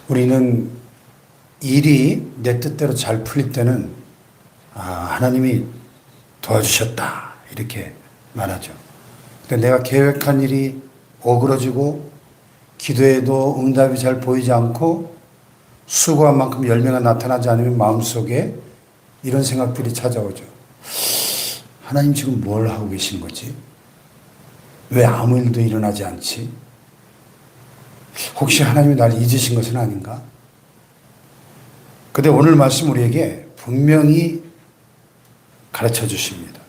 우리는 일이 내 뜻대로 잘 풀릴 때는 하나님이 도와주셨다 이렇게 말하죠. 그러니까 내가 계획한 일이 어그러지고 기도해도 응답이 잘 보이지 않고 수고한 만큼 열매가 나타나지 않으면 마음속에 이런 생각들이 찾아오죠. 하나님 지금 뭘 하고 계신 거지? 왜 아무 일도 일어나지 않지? 혹시 하나님이 날 잊으신 것은 아닌가? 근데 오늘 말씀 우리에게 분명히 가르쳐 주십니다.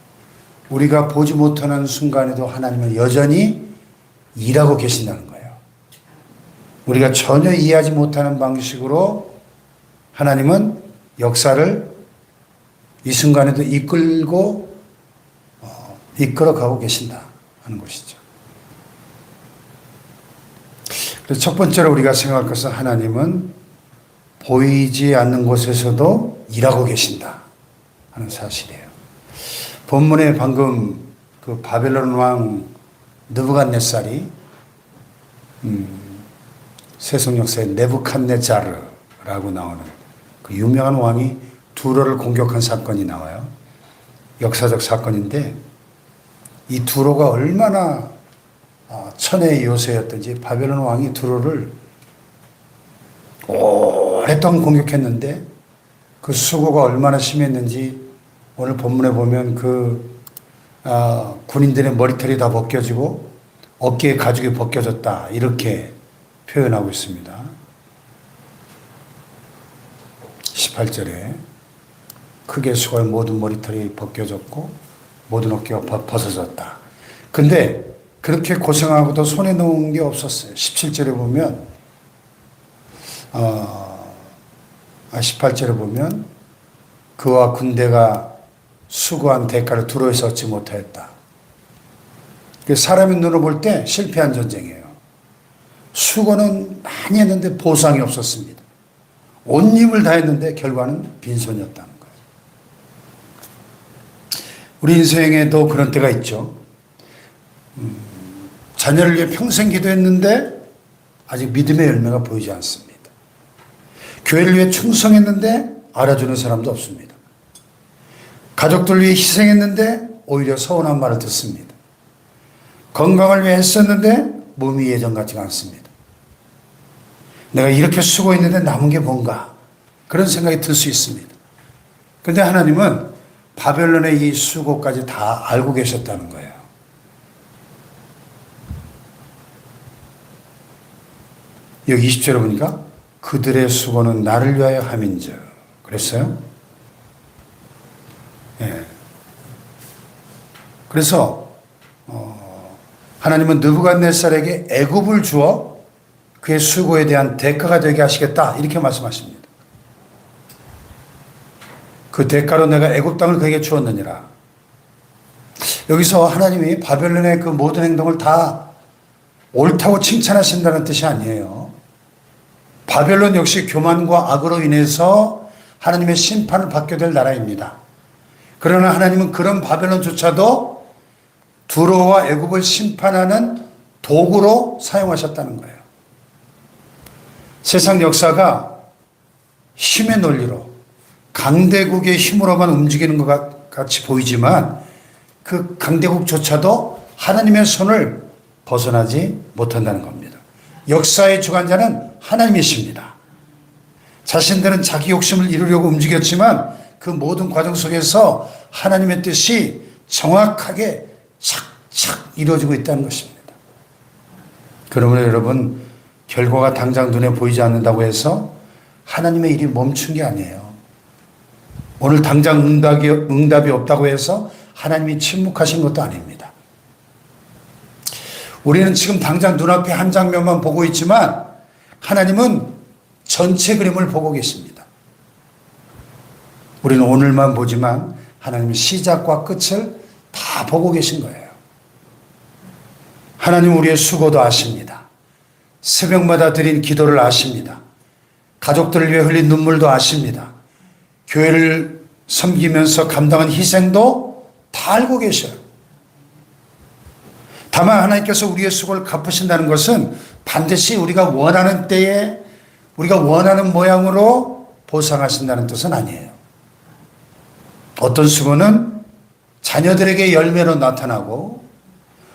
우리가 보지 못하는 순간에도 하나님은 여전히 일하고 계신다는 거예요. 우리가 전혀 이해하지 못하는 방식으로 하나님은 역사를 이 순간에도 이끌어가고 계신다 하는 것이죠. 그래서 첫 번째로 우리가 생각할 것은 하나님은 보이지 않는 곳에서도 일하고 계신다 하는 사실이에요. 본문에 방금 그 바벨론 왕 느부갓네살이 세속 역사에 네부칸네자르라고 나오는 그 유명한 왕이 두로를 공격한 사건이 나와요. 역사적 사건인데 이 두로가 얼마나 천혜의 요새였던지 바벨론 왕이 두로를 오랫동안 공격했는데 그 수고가 얼마나 심했는지 오늘 본문에 보면 군인들의 머리털이 다 벗겨지고 어깨에 가죽이 벗겨졌다 이렇게 표현하고 있습니다. 18절에 크게 수고한 모든 머리털이 벗겨졌고 모든 어깨가 벗어졌다. 근데 그렇게 고생하고도 손에 놓은 게 없었어요. 17절에 보면 18절에 보면 그와 군대가 수고한 대가를 두로에서 얻지 못하였다. 사람의 눈으로 볼 때 실패한 전쟁이에요. 수고는 많이 했는데 보상이 없었습니다. 온 힘을 다했는데 결과는 빈손이었다는 거예요. 우리 인생에도 그런 때가 있죠. 자녀를 위해 평생 기도했는데 아직 믿음의 열매가 보이지 않습니다. 교회를 위해 충성했는데 알아주는 사람도 없습니다. 가족들 위해 희생했는데 오히려 서운한 말을 듣습니다. 건강을 위해 했었는데 몸이 예전 같지가 않습니다. 내가 이렇게 수고했는데 남은 게 뭔가 그런 생각이 들 수 있습니다. 그런데 하나님은 바벨론의 이 수고까지 다 알고 계셨다는 거예요. 여기 20절에 보니까 그들의 수고는 나를 위하여 함인즉 그랬어요. 예. 그래서 하나님은 느부갓네살에게 애굽을 주어 그의 수고에 대한 대가가 되게 하시겠다 이렇게 말씀하십니다. 그 대가로 내가 애굽 땅을 그에게 주었느니라. 여기서 하나님이 바벨론의 그 모든 행동을 다 옳다고 칭찬하신다는 뜻이 아니에요. 바벨론 역시 교만과 악으로 인해서 하나님의 심판을 받게 될 나라입니다. 그러나 하나님은 그런 바벨론조차도 두로와 애굽을 심판하는 도구로 사용하셨다는 거예요. 세상 역사가 힘의 논리로 강대국의 힘으로만 움직이는 것 같이 보이지만 그 강대국조차도 하나님의 손을 벗어나지 못한다는 겁니다. 역사의 주관자는 하나님이십니다. 자신들은 자기 욕심을 이루려고 움직였지만 그 모든 과정 속에서 하나님의 뜻이 정확하게 착착 이루어지고 있다는 것입니다. 그러므로 여러분 결과가 당장 눈에 보이지 않는다고 해서 하나님의 일이 멈춘 게 아니에요. 오늘 당장 응답이 없다고 해서 하나님이 침묵하신 것도 아닙니다. 우리는 지금 당장 눈앞에 한 장면만 보고 있지만 하나님은 전체 그림을 보고 계십니다. 우리는 오늘만 보지만 하나님은 시작과 끝을 다 보고 계신 거예요. 하나님 우리의 수고도 아십니다. 새벽마다 드린 기도를 아십니다. 가족들을 위해 흘린 눈물도 아십니다. 교회를 섬기면서 감당한 희생도 다 알고 계셔요. 다만 하나님께서 우리의 수고를 갚으신다는 것은 반드시 우리가 원하는 때에 우리가 원하는 모양으로 보상하신다는 뜻은 아니에요. 어떤 수고는 자녀들에게 열매로 나타나고,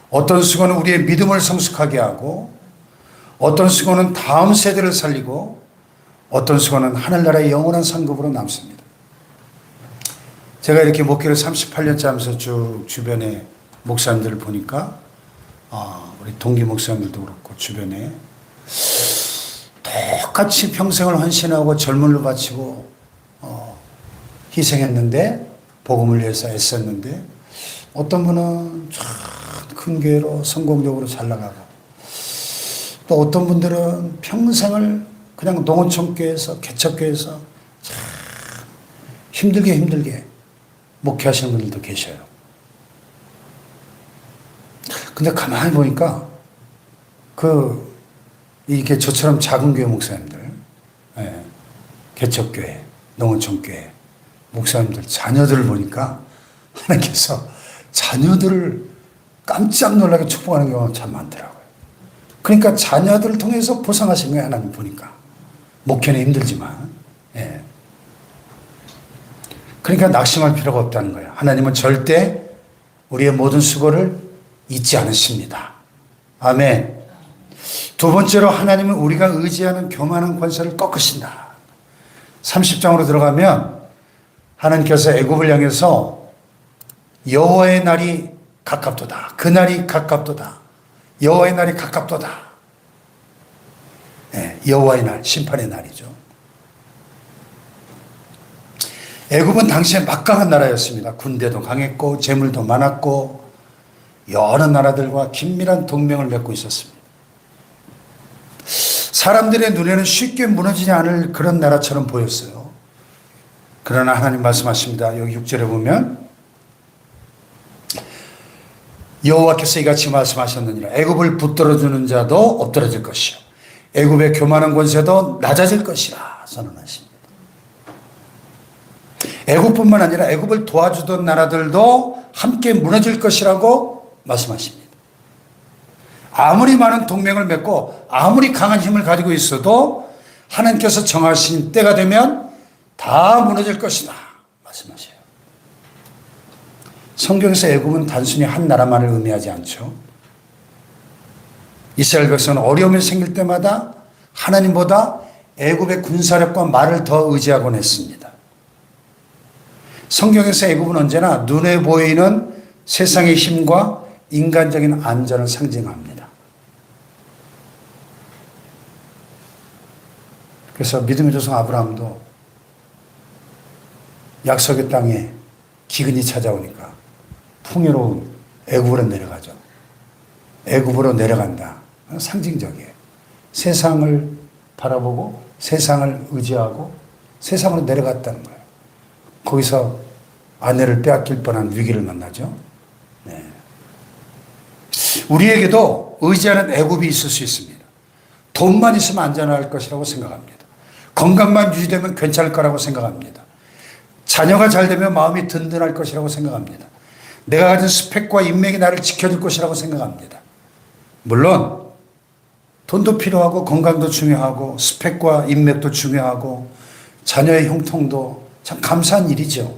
어떤 수고는 우리의 믿음을 성숙하게 하고, 어떤 수고는 다음 세대를 살리고, 어떤 수고는 하늘나라의 영원한 상급으로 남습니다. 제가 이렇게 목회를 38년째 하면서 쭉 주변에 목사님들을 보니까, 우리 동기 목사님들도 그렇고 주변에 똑같이 평생을 헌신하고 젊음을 바치고 희생했는데, 복음을 위해서 애썼는데, 어떤 분은 참 큰 교회로 성공적으로 잘 나가고, 또 어떤 분들은 평생을 그냥 농어촌교회에서 개척교회에서 참 힘들게 목회하시는 분들도 계셔요. 근데 가만히 보니까 이게 저처럼 작은 교회 목사님들, 개척교회, 농어촌교회 목사님들 자녀들을 보니까 하나님께서 자녀들을 깜짝 놀라게 축복하는 경우가 참 많더라고요. 그러니까 자녀들을 통해서 보상하신 거예요. 하나님 보니까. 목회는 힘들지만. 그러니까 낙심할 필요가 없다는 거예요. 하나님은 절대 우리의 모든 수고를 잊지 않으십니다. 아멘. 두 번째로 하나님은 우리가 의지하는 교만한 권세를 꺾으신다. 30장으로 들어가면 하나님께서 애굽을 향해서 여호와의 날이 가깝도다. 그 날이 가깝도다. 여호와의 날이 가깝도다. 여호와의 날, 심판의 날이죠. 애굽은 당시에 막강한 나라였습니다. 군대도 강했고 재물도 많았고 여러 나라들과 긴밀한 동맹을 맺고 있었습니다. 사람들의 눈에는 쉽게 무너지지 않을 그런 나라처럼 보였어요. 그러나 하나님 말씀하십니다. 여기 6절에 보면 여호와께서 이같이 말씀하셨느니라. 애굽을 붙들어주는 자도 엎드러질 것이요 애굽의 교만한 권세도 낮아질 것이라 선언하십니다. 애굽뿐만 아니라 애굽을 도와주던 나라들도 함께 무너질 것이라고 말씀하십니다. 아무리 많은 동맹을 맺고 아무리 강한 힘을 가지고 있어도 하나님께서 정하신 때가 되면 다 무너질 것이다 말씀하셔요. 성경에서 애굽은 단순히 한 나라만을 의미하지 않죠. 이스라엘 백성은 어려움이 생길 때마다 하나님보다 애굽의 군사력과 말을 더 의지하곤 했습니다. 성경에서 애굽은 언제나 눈에 보이는 세상의 힘과 인간적인 안전을 상징합니다. 그래서 믿음의 조상 아브라함도 약속의 땅에 기근이 찾아오니까 풍요로운 애굽으로 내려가죠. 애굽으로 내려간다. 상징적이에요. 세상을 바라보고 세상을 의지하고 세상으로 내려갔다는 거예요. 거기서 아내를 빼앗길 뻔한 위기를 만나죠. 우리에게도 의지하는 애굽이 있을 수 있습니다. 돈만 있으면 안전할 것이라고 생각합니다. 건강만 유지되면 괜찮을 거라고 생각합니다. 자녀가 잘 되면 마음이 든든할 것이라고 생각합니다. 내가 가진 스펙과 인맥이 나를 지켜줄 것이라고 생각합니다. 물론 돈도 필요하고 건강도 중요하고 스펙과 인맥도 중요하고 자녀의 형통도 참 감사한 일이죠.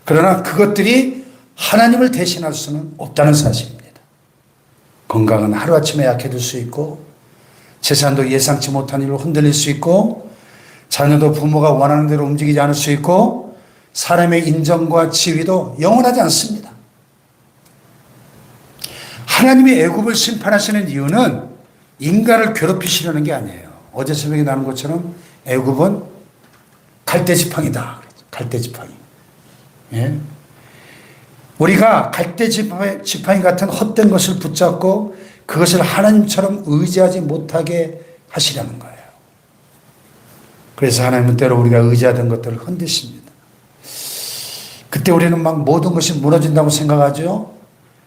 그러나 그것들이 하나님을 대신할 수는 없다는 사실입니다. 건강은 하루아침에 약해질 수 있고 재산도 예상치 못한 일로 흔들릴 수 있고 자녀도 부모가 원하는 대로 움직이지 않을 수 있고 사람의 인정과 지위도 영원하지 않습니다. 하나님이 애굽을 심판하시는 이유는 인간을 괴롭히시려는 게 아니에요. 어제 새벽에 나눈 것처럼 애굽은 갈대지팡이다. 갈대지팡이. 예? 우리가 갈대지팡이 같은 헛된 것을 붙잡고 그것을 하나님처럼 의지하지 못하게 하시려는 거예요. 그래서 하나님은 때로 우리가 의지하던 것들을 흔드십니다. 그때 우리는 막 모든 것이 무너진다고 생각하죠.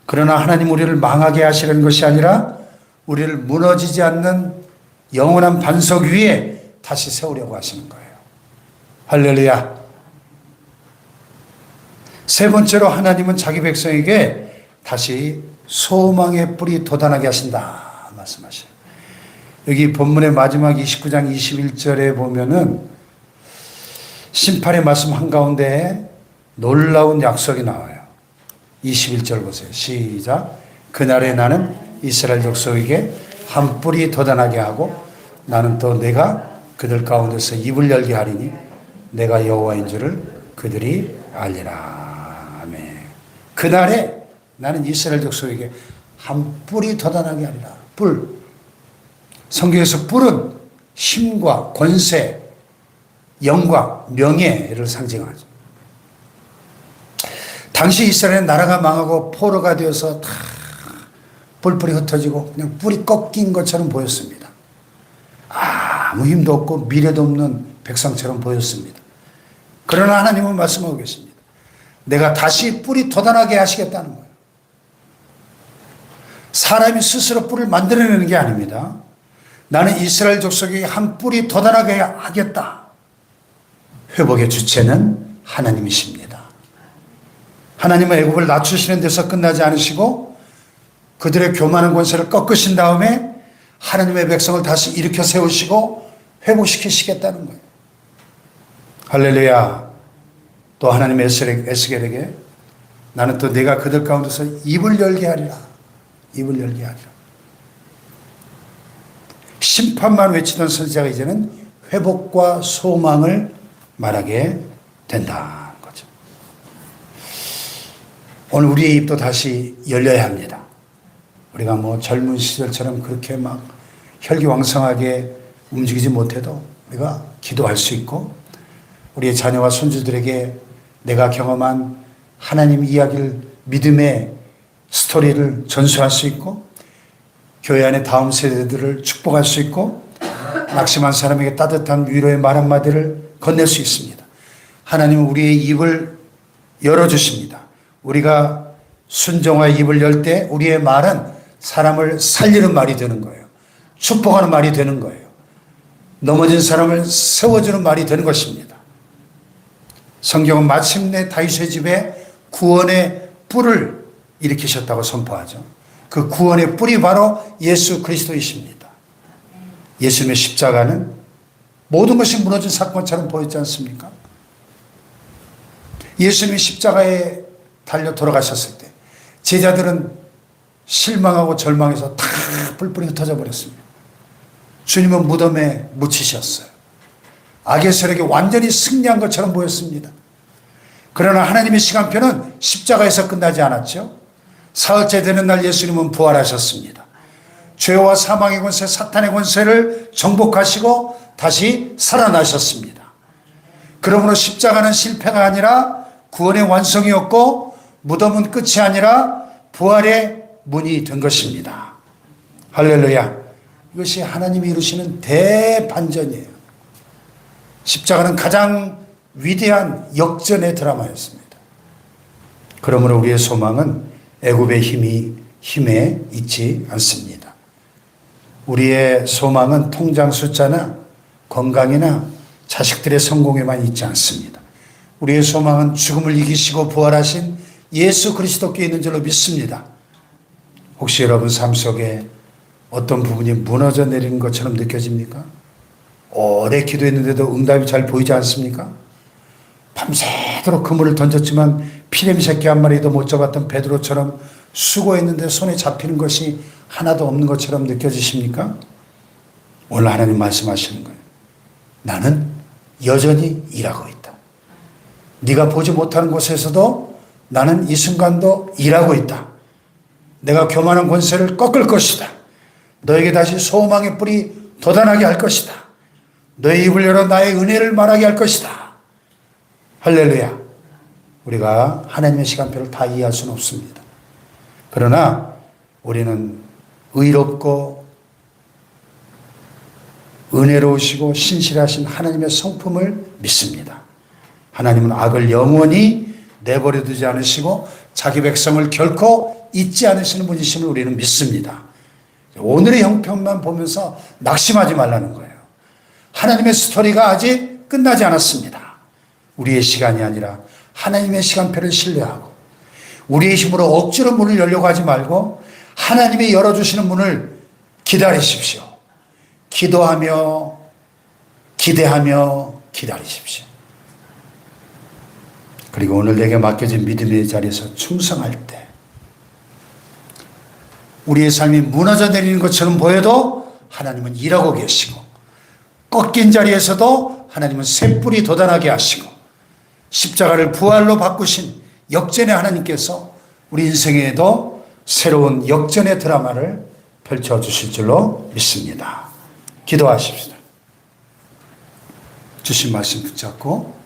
그러나 하나님 우리를 망하게 하시려는 것이 아니라 우리를 무너지지 않는 영원한 반석 위에 다시 세우려고 하시는 거예요. 할렐루야. 세 번째로 하나님은 자기 백성에게 다시 소망의 뿌리 돋아나게 하신다 말씀하셔요. 여기 본문의 마지막 29장 21절에 보면은 심판의 말씀 한가운데 놀라운 약속이 나와요. 21절 보세요. 시작. 그날에 나는 이스라엘 족속에게 한 뿔이 돋아나게 하고 나는 또 내가 그들 가운데서 입을 열게 하리니 내가 여호와인 줄을 그들이 알리라. 아멘. 그날에 나는 이스라엘 족속에게 한 뿔이 돋아나게 하리라. 뿔. 성경에서 뿔은 힘과 권세, 영광, 명예를 상징하죠. 당시 이스라엘 나라가 망하고 포로가 되어서 다 뿔뿔이 흩어지고 그냥 뿔이 꺾인 것처럼 보였습니다. 아무 힘도 없고 미래도 없는 백성처럼 보였습니다. 그러나 하나님은 말씀하고 계십니다. 내가 다시 뿔이 돋아나게 하시겠다는 거예요. 사람이 스스로 뿔을 만들어내는 게 아닙니다. 나는 이스라엘 족속에게 한 뿔이 돋아나게 하겠다. 회복의 주체는 하나님이십니다. 하나님은 애굽을 낮추시는 데서 끝나지 않으시고 그들의 교만한 권세를 꺾으신 다음에 하나님의 백성을 다시 일으켜 세우시고 회복시키시겠다는 거예요. 할렐루야. 또 하나님 에스겔에게 나는 또 내가 그들 가운데서 입을 열게 하리라. 입을 열게 하리라. 심판만 외치던 선지자가 이제는 회복과 소망을 말하게 된다는 거죠. 오늘 우리의 입도 다시 열려야 합니다. 우리가 뭐 젊은 시절처럼 그렇게 막 혈기왕성하게 움직이지 못해도 우리가 기도할 수 있고 우리의 자녀와 손주들에게 내가 경험한 하나님 이야기를 믿음의 스토리를 전수할 수 있고 교회 안의 다음 세대들을 축복할 수 있고 낙심한 사람에게 따뜻한 위로의 말 한마디를 건넬 수 있습니다. 하나님은 우리의 입을 열어주십니다. 우리가 순종하여 입을 열 때 우리의 말은 사람을 살리는 말이 되는 거예요. 축복하는 말이 되는 거예요. 넘어진 사람을 세워주는 말이 되는 것입니다. 성경은 마침내 다윗의 집에 구원의 뿔을 일으키셨다고 선포하죠. 그 구원의 뿔이 바로 예수 그리스도이십니다. 예수님의 십자가는 모든 것이 무너진 사건처럼 보였지 않습니까? 예수님이 십자가에 달려 돌아가셨을 때 제자들은 실망하고 절망해서 다 뿔뿔이 흩어져 버렸습니다. 주님은 무덤에 묻히셨어요. 악의 세력이 완전히 승리한 것처럼 보였습니다. 그러나 하나님의 시간표는 십자가에서 끝나지 않았죠. 사흘째 되는 날 예수님은 부활하셨습니다. 죄와 사망의 권세, 사탄의 권세를 정복하시고 다시 살아나셨습니다. 그러므로 십자가는 실패가 아니라 구원의 완성이었고 무덤은 끝이 아니라 부활의 문이 된 것입니다. 할렐루야. 이것이 하나님이 이루시는 대반전이에요. 십자가는 가장 위대한 역전의 드라마였습니다. 그러므로 우리의 소망은 애굽의 힘에 있지 않습니다. 우리의 소망은 통장 숫자나 건강이나 자식들의 성공에만 있지 않습니다. 우리의 소망은 죽음을 이기시고 부활하신 예수 그리스도께 있는 줄로 믿습니다. 혹시 여러분 삶 속에 어떤 부분이 무너져 내리는 것처럼 느껴집니까? 오래 기도했는데도 응답이 잘 보이지 않습니까? 밤새도록 그물을 던졌지만 피레미새끼 한 마리도 못 잡았던 베드로처럼 수고했는데 손에 잡히는 것이 하나도 없는 것처럼 느껴지십니까? 오늘 하나님 말씀하시는 거예요. 나는 여전히 일하고 있다. 네가 보지 못하는 곳에서도 나는 이 순간도 일하고 있다. 내가 교만한 권세를 꺾을 것이다. 너에게 다시 소망의 뿔이 돋아나게 할 것이다. 너의 입을 열어 나의 은혜를 말하게 할 것이다. 할렐루야. 우리가 하나님의 시간표를 다 이해할 수는 없습니다. 그러나 우리는 의롭고 은혜로우시고 신실하신 하나님의 성품을 믿습니다. 하나님은 악을 영원히 내버려 두지 않으시고 자기 백성을 결코 잊지 않으시는 분이심을 우리는 믿습니다. 오늘의 형편만 보면서 낙심하지 말라는 거예요. 하나님의 스토리가 아직 끝나지 않았습니다. 우리의 시간이 아니라 하나님의 시간표를 신뢰하고 우리의 힘으로 억지로 문을 열려고 하지 말고 하나님이 열어주시는 문을 기다리십시오. 기도하며 기대하며 기다리십시오. 그리고 오늘 내게 맡겨진 믿음의 자리에서 충성할 때 우리의 삶이 무너져 내리는 것처럼 보여도 하나님은 일하고 계시고, 꺾인 자리에서도 하나님은 샘불이 돋아나게 하시고, 십자가를 부활로 바꾸신 역전의 하나님께서 우리 인생에도 새로운 역전의 드라마를 펼쳐주실 줄로 믿습니다. 기도하십시다. 주신 말씀 붙잡고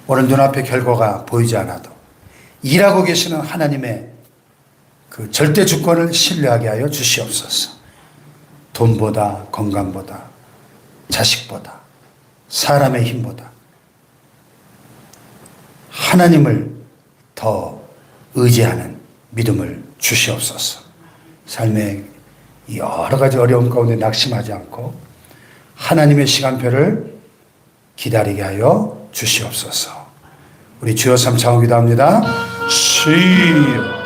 오늘 눈앞의 결과가 보이지 않아도 일하고 계시는 하나님의 그 절대 주권을 신뢰하게 하여 주시옵소서. 돈보다, 건강보다, 자식보다, 사람의 힘보다 하나님을 더 의지하는 믿음을 주시옵소서. 삶의 여러 가지 어려움 가운데 낙심하지 않고 하나님의 시간표를 기다리게 하여 주시옵소서. 우리 주여 삼창 기도합니다. 주여